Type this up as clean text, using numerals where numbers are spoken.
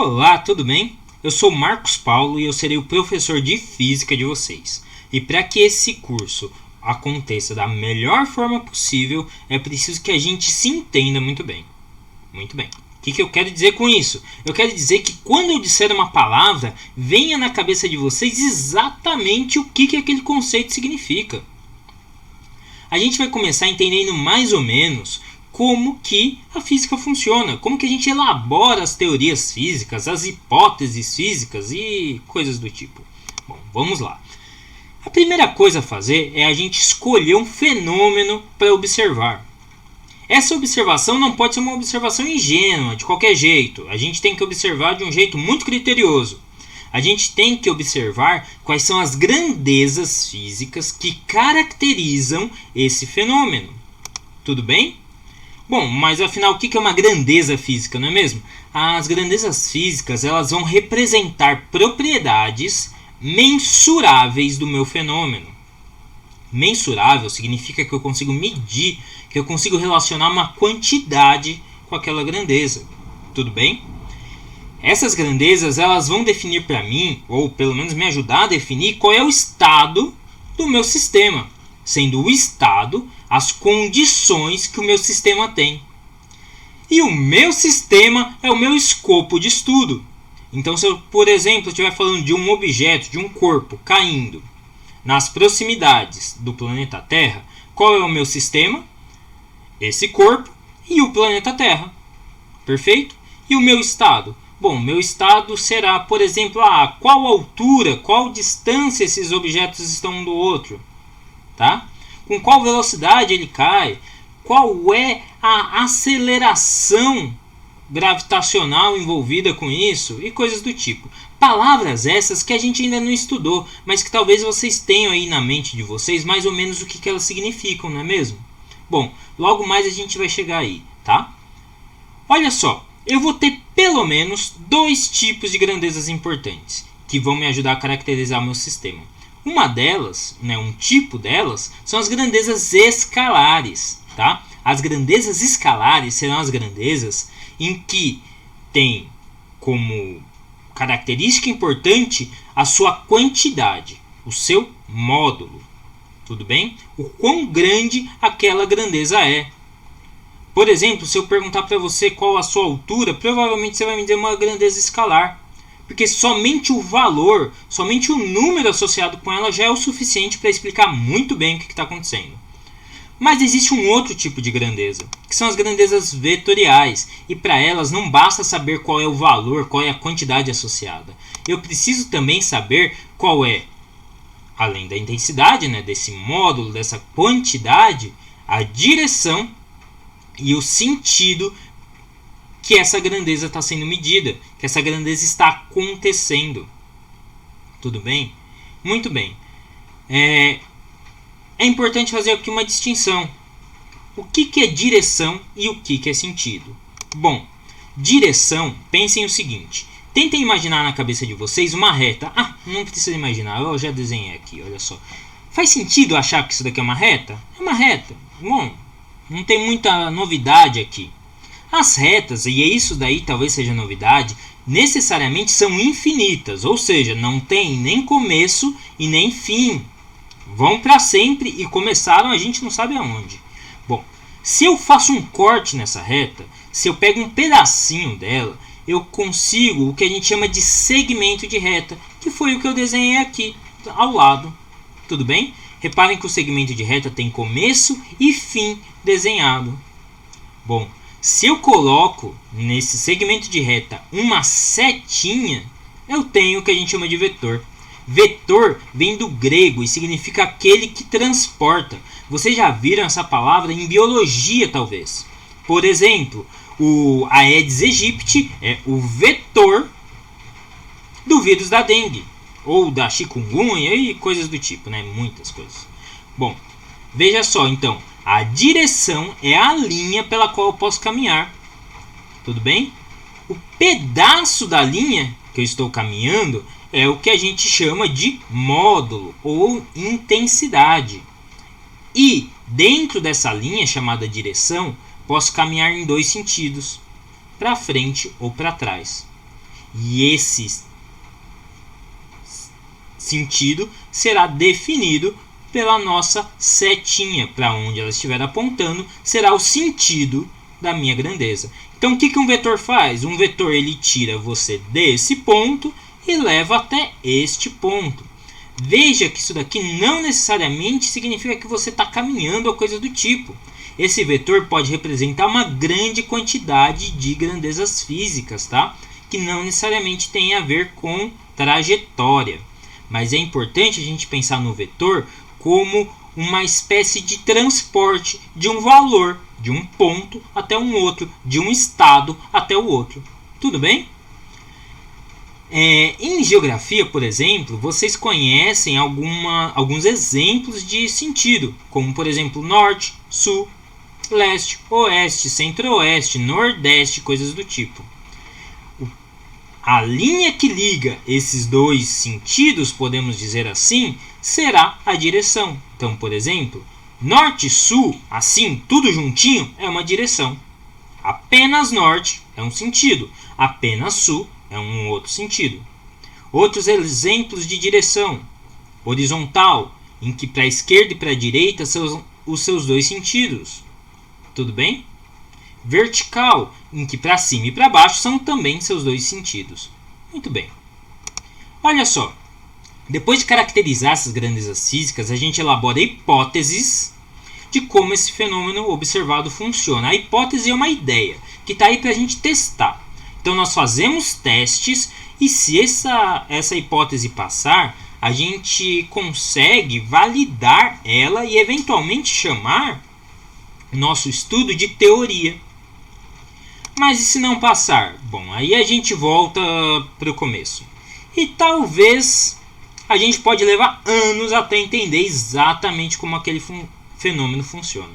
Olá, tudo bem? Eu sou Marcos Paulo e eu serei o professor de física de vocês. E para que esse curso aconteça da melhor forma possível, é preciso que a gente se entenda muito bem. Muito bem. O que eu quero dizer com isso? Eu quero dizer que quando eu disser uma palavra, venha na cabeça de vocês exatamente o que aquele conceito significa. A gente vai começar entendendo mais ou menos como que a física funciona, como que a gente elabora as teorias físicas, as hipóteses físicas e coisas do tipo. Bom, vamos lá. A primeira coisa a fazer é a gente escolher um fenômeno para observar. Essa observação não pode ser uma observação ingênua, de qualquer jeito. A gente tem que observar de um jeito muito criterioso. A gente tem que observar quais são as grandezas físicas que caracterizam esse fenômeno. Tudo bem? Bom, mas afinal, o que é uma grandeza física, não é mesmo? As grandezas físicas, elas vão representar propriedades mensuráveis do meu fenômeno. Mensurável significa que eu consigo medir, que eu consigo relacionar uma quantidade com aquela grandeza. Tudo bem? Essas grandezas, elas vão definir para mim, ou pelo menos me ajudar a definir, qual é o estado do meu sistema, sendo o estado as condições que o meu sistema tem. E o meu sistema é o meu escopo de estudo. Então, se eu, por exemplo, estiver falando de um objeto, de um corpo caindo nas proximidades do planeta Terra, qual é o meu sistema? Esse corpo e o planeta Terra. Perfeito? E o meu estado? Bom, meu estado será, por exemplo, qual altura, qual distância esses objetos estão um do outro. Tá? Com qual velocidade ele cai, qual é a aceleração gravitacional envolvida com isso e coisas do tipo. Palavras essas que a gente ainda não estudou, mas que talvez vocês tenham aí na mente de vocês mais ou menos o que elas significam, não é mesmo? Bom, logo mais a gente vai chegar aí, tá? Olha só, eu vou ter pelo menos dois tipos de grandezas importantes que vão me ajudar a caracterizar o meu sistema. Uma delas, um tipo delas, são as grandezas escalares. Tá? As grandezas escalares serão as grandezas em que tem como característica importante a sua quantidade, o seu módulo. Tudo bem? O quão grande aquela grandeza é. Por exemplo, se eu perguntar para você qual a sua altura, provavelmente você vai me dizer uma grandeza escalar. Porque somente o valor, somente o número associado com ela já é o suficiente para explicar muito bem o que está acontecendo. Mas existe um outro tipo de grandeza, que são as grandezas vetoriais. E para elas não basta saber qual é o valor, qual é a quantidade associada. Eu preciso também saber qual é, além da intensidade, desse módulo, dessa quantidade, a direção e o sentido que essa grandeza está sendo medida, que essa grandeza está acontecendo. Tudo bem? Muito bem. É importante fazer aqui uma distinção. O que é direção e o que é sentido? Bom, direção, pensem o seguinte. Tentem imaginar na cabeça de vocês uma reta. Não precisa imaginar, eu já desenhei aqui, olha só. Faz sentido achar que isso daqui é uma reta? É uma reta. Bom, não tem muita novidade aqui. As retas, e isso daí talvez seja novidade, necessariamente são infinitas, ou seja, não tem nem começo e nem fim. Vão para sempre e começaram a gente não sabe aonde. Bom, se eu faço um corte nessa reta, se eu pego um pedacinho dela, eu consigo o que a gente chama de segmento de reta, que foi o que eu desenhei aqui ao lado. Tudo bem? Reparem que o segmento de reta tem começo e fim desenhado. Bom, se eu coloco nesse segmento de reta uma setinha, eu tenho o que a gente chama de vetor. Vetor vem do grego e significa aquele que transporta. Vocês já viram essa palavra em biologia, talvez. Por exemplo, o Aedes aegypti é o vetor do vírus da dengue, ou da chikungunya e coisas do tipo, muitas coisas. Bom, veja só, então. A direção é a linha pela qual eu posso caminhar. Tudo bem? O pedaço da linha que eu estou caminhando é o que a gente chama de módulo ou intensidade. E dentro dessa linha chamada direção, posso caminhar em dois sentidos, para frente ou para trás. E esse sentido será definido pela nossa setinha, para onde ela estiver apontando, será o sentido da minha grandeza. Então, o que um vetor faz? Um vetor ele tira você desse ponto e leva até este ponto. Veja que isso daqui não necessariamente significa que você está caminhando ou coisa do tipo. Esse vetor pode representar uma grande quantidade de grandezas físicas, tá? Que não necessariamente tem a ver com trajetória. Mas é importante a gente pensar no vetor como uma espécie de transporte de um valor, de um ponto até um outro, de um estado até o outro. Tudo bem? Em geografia, por exemplo, vocês conhecem alguns exemplos de sentido, como por exemplo norte, sul, leste, oeste, centro-oeste, nordeste, coisas do tipo. A linha que liga esses dois sentidos, podemos dizer assim, será a direção. Então, por exemplo, norte e sul, assim, tudo juntinho, é uma direção. Apenas norte é um sentido, apenas sul é um outro sentido. Outros exemplos de direção: horizontal, em que para a esquerda e para a direita são os seus dois sentidos. Tudo bem? Vertical, em que para cima e para baixo são também seus dois sentidos. Muito bem. Olha só, depois de caracterizar essas grandezas físicas, a gente elabora hipóteses de como esse fenômeno observado funciona. A hipótese é uma ideia que está aí para a gente testar. Então nós fazemos testes e se essa hipótese passar, a gente consegue validar ela e eventualmente chamar nosso estudo de teoria. Mas e se não passar? Bom, aí a gente volta para o começo. E talvez a gente pode levar anos até entender exatamente como aquele fenômeno funciona.